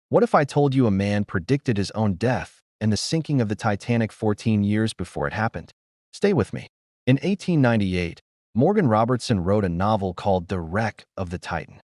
What if I told you a man predicted his own death and the sinking of the Titanic 14 years before it happened? Stay with me. In 1898, Morgan Robertson wrote a novel called The Wreck of the Titan.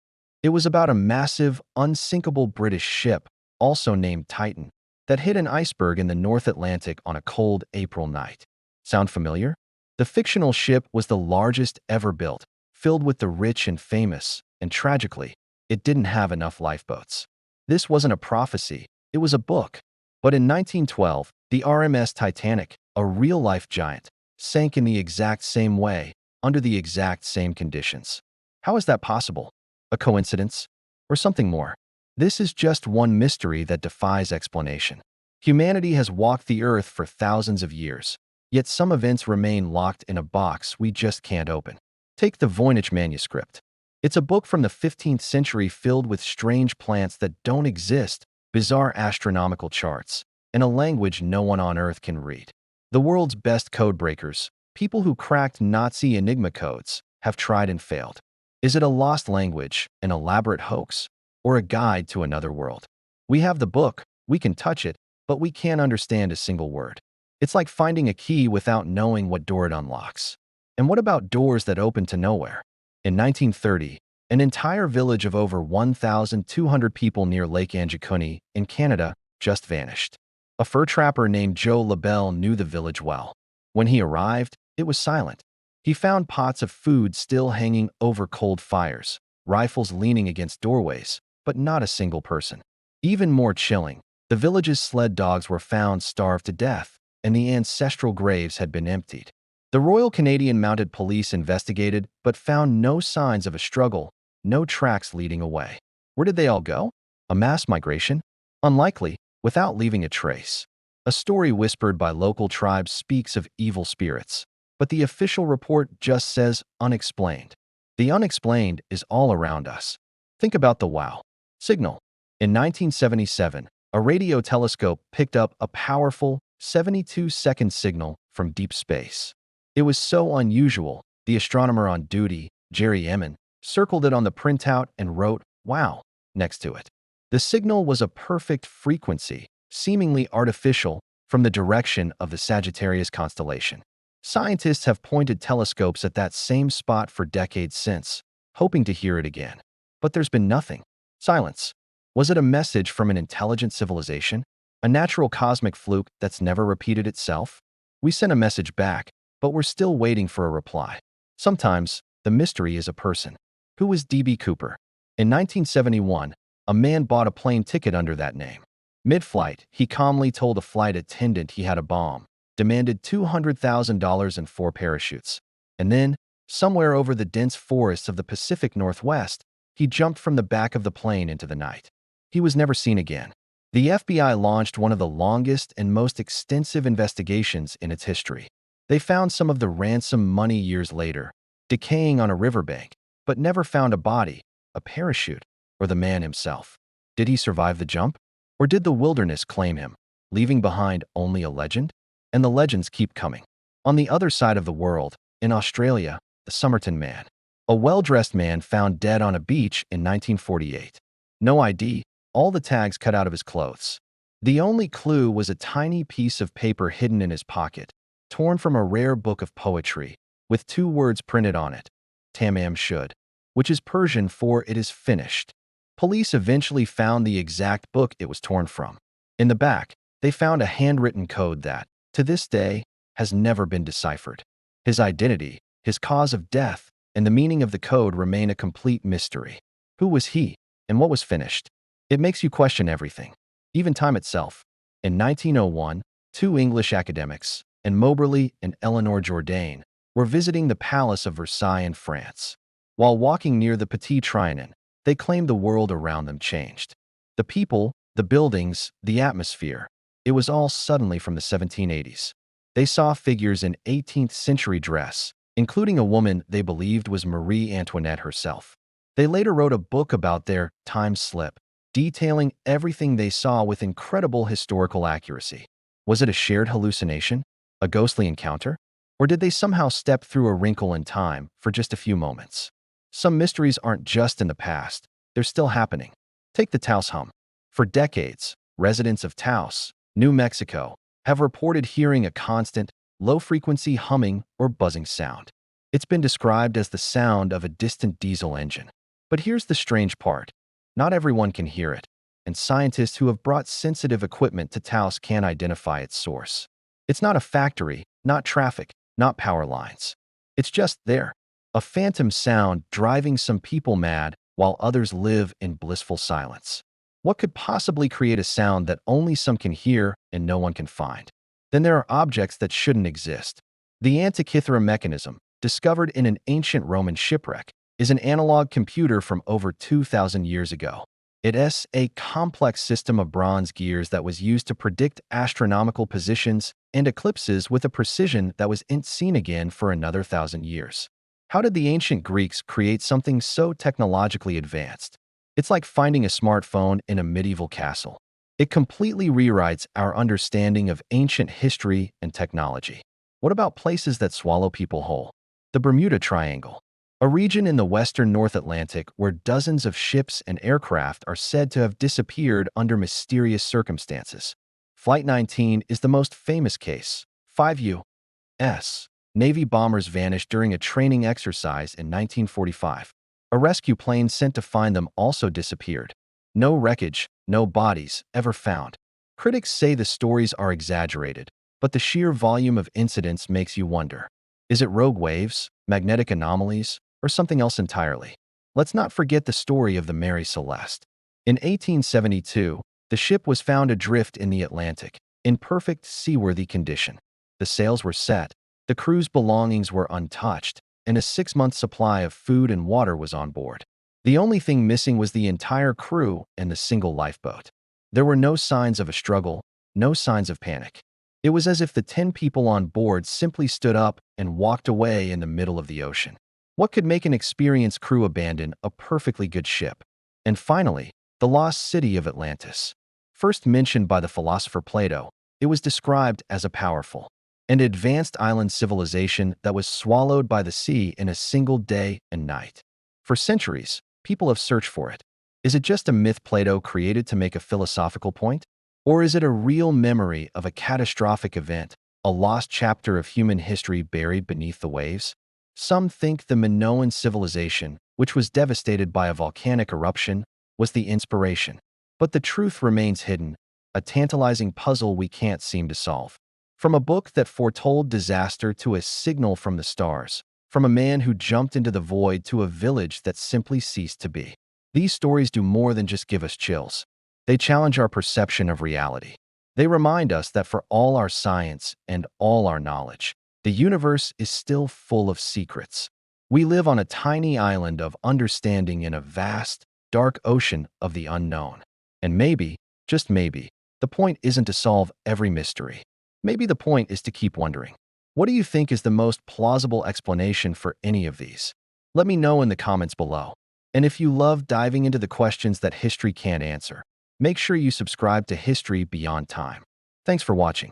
It was about a massive, unsinkable British ship, also named Titan, that hit an iceberg in the North Atlantic on a cold April night. Sound familiar? The fictional ship was the largest ever built, filled with the rich and famous, and tragically, it didn't have enough lifeboats. This wasn't a prophecy, it was a book. But in 1912, the RMS Titanic, a real-life giant, sank in the exact same way, under the exact same conditions. How is that possible? A coincidence? Or something more? This is just one mystery that defies explanation. Humanity has walked the earth for thousands of years, yet some events remain locked in a box we just can't open. Take the Voynich manuscript. It's a book from the 15th century filled with strange plants that don't exist, bizarre astronomical charts, and a language no one on Earth can read. The world's best codebreakers, people who cracked Nazi Enigma codes, have tried and failed. Is it a lost language, an elaborate hoax, or a guide to another world? We have the book, we can touch it, but we can't understand a single word. It's like finding a key without knowing what door it unlocks. And what about doors that open to nowhere? In 1930, an entire village of over 1,200 people near Lake Anjikuni in Canada just vanished. A fur trapper named Joe LaBelle knew the village well. When he arrived, it was silent. He found pots of food still hanging over cold fires, rifles leaning against doorways, but not a single person. Even more chilling, the village's sled dogs were found starved to death, and the ancestral graves had been emptied. The Royal Canadian Mounted Police investigated but found no signs of a struggle, no tracks leading away. Where did they all go? A mass migration? Unlikely, without leaving a trace. A story whispered by local tribes speaks of evil spirits, but the official report just says unexplained. The unexplained is all around us. Think about the WOW signal. In 1977, a radio telescope picked up a powerful 72-second signal from deep space. It was so unusual, the astronomer on duty, Jerry Emin, circled it on the printout and wrote, "Wow," next to it. The signal was a perfect frequency, seemingly artificial, from the direction of the Sagittarius constellation. Scientists have pointed telescopes at that same spot for decades since, hoping to hear it again. But there's been nothing. Silence. Was it a message from an intelligent civilization? A natural cosmic fluke that's never repeated itself? We sent a message back, but we're still waiting for a reply. Sometimes, the mystery is a person. Who was D.B. Cooper? In 1971, a man bought a plane ticket under that name. Mid-flight, he calmly told a flight attendant he had a bomb, demanded $200,000 and 4 parachutes. And then, somewhere over the dense forests of the Pacific Northwest, he jumped from the back of the plane into the night. He was never seen again. The FBI launched one of the longest and most extensive investigations in its history. They found some of the ransom money years later, decaying on a riverbank, but never found a body, a parachute, or the man himself. Did he survive the jump? Or did the wilderness claim him, leaving behind only a legend? And the legends keep coming. On the other side of the world, in Australia, the Somerton Man. A well-dressed man found dead on a beach in 1948. No ID, all the tags cut out of his clothes. The only clue was a tiny piece of paper hidden in his pocket, torn from a rare book of poetry, with 2 words printed on it, Tamam Shud, which is Persian for "it is finished." Police eventually found the exact book it was torn from. In the back, they found a handwritten code that, to this day, has never been deciphered. His identity, his cause of death, and the meaning of the code remain a complete mystery. Who was he, and what was finished? It makes you question everything, even time itself. In 1901, 2 English academics, and Moberly and Eleanor Jourdain, were visiting the Palace of Versailles in France. While walking near the Petit Trianon, they claimed the world around them changed. The people, the buildings, the atmosphere, it was all suddenly from the 1780s. They saw figures in 18th century dress, including a woman they believed was Marie Antoinette herself. They later wrote a book about their time slip, detailing everything they saw with incredible historical accuracy. Was it a shared hallucination? A ghostly encounter? Or did they somehow step through a wrinkle in time for just a few moments? Some mysteries aren't just in the past, they're still happening. Take the Taos Hum. For decades, residents of Taos, New Mexico, have reported hearing a constant, low-frequency humming or buzzing sound. It's been described as the sound of a distant diesel engine. But here's the strange part. Not everyone can hear it, and scientists who have brought sensitive equipment to Taos can't identify its source. It's not a factory, not traffic, not power lines. It's just there, a phantom sound driving some people mad while others live in blissful silence. What could possibly create a sound that only some can hear and no one can find? Then there are objects that shouldn't exist. The Antikythera mechanism, discovered in an ancient Roman shipwreck, is an analog computer from over 2,000 years ago. It is a complex system of bronze gears that was used to predict astronomical positions and eclipses with a precision that wasn't seen again for another 1,000 years. How did the ancient Greeks create something so technologically advanced? It's like finding a smartphone in a medieval castle. It completely rewrites our understanding of ancient history and technology. What about places that swallow people whole? The Bermuda Triangle, a region in the western North Atlantic where dozens of ships and aircraft are said to have disappeared under mysterious circumstances. Flight 19 is the most famous case. 5 U.S. Navy bombers vanished during a training exercise in 1945. A rescue plane sent to find them also disappeared. No wreckage, no bodies ever found. Critics say the stories are exaggerated, but the sheer volume of incidents makes you wonder. Is it rogue waves, magnetic anomalies, or something else entirely? Let's not forget the story of the Mary Celeste. In 1872, the ship was found adrift in the Atlantic, in perfect seaworthy condition. The sails were set, the crew's belongings were untouched, and a 6-month supply of food and water was on board. The only thing missing was the entire crew and the single lifeboat. There were no signs of a struggle, no signs of panic. It was as if the 10 people on board simply stood up and walked away in the middle of the ocean. What could make an experienced crew abandon a perfectly good ship? And finally, the lost city of Atlantis. First mentioned by the philosopher Plato, it was described as a powerful and advanced island civilization that was swallowed by the sea in a single day and night. For centuries, people have searched for it. Is it just a myth Plato created to make a philosophical point? Or is it a real memory of a catastrophic event, a lost chapter of human history buried beneath the waves? Some think the Minoan civilization, which was devastated by a volcanic eruption, was the inspiration. But the truth remains hidden, a tantalizing puzzle we can't seem to solve. From a book that foretold disaster to a signal from the stars, from a man who jumped into the void to a village that simply ceased to be. These stories do more than just give us chills. They challenge our perception of reality. They remind us that for all our science and all our knowledge, the universe is still full of secrets. We live on a tiny island of understanding in a vast, dark ocean of the unknown. And maybe, just maybe, the point isn't to solve every mystery. Maybe the point is to keep wondering. What do you think is the most plausible explanation for any of these? Let me know in the comments below. And if you love diving into the questions that history can't answer, make sure you subscribe to History Beyond Time. Thanks for watching.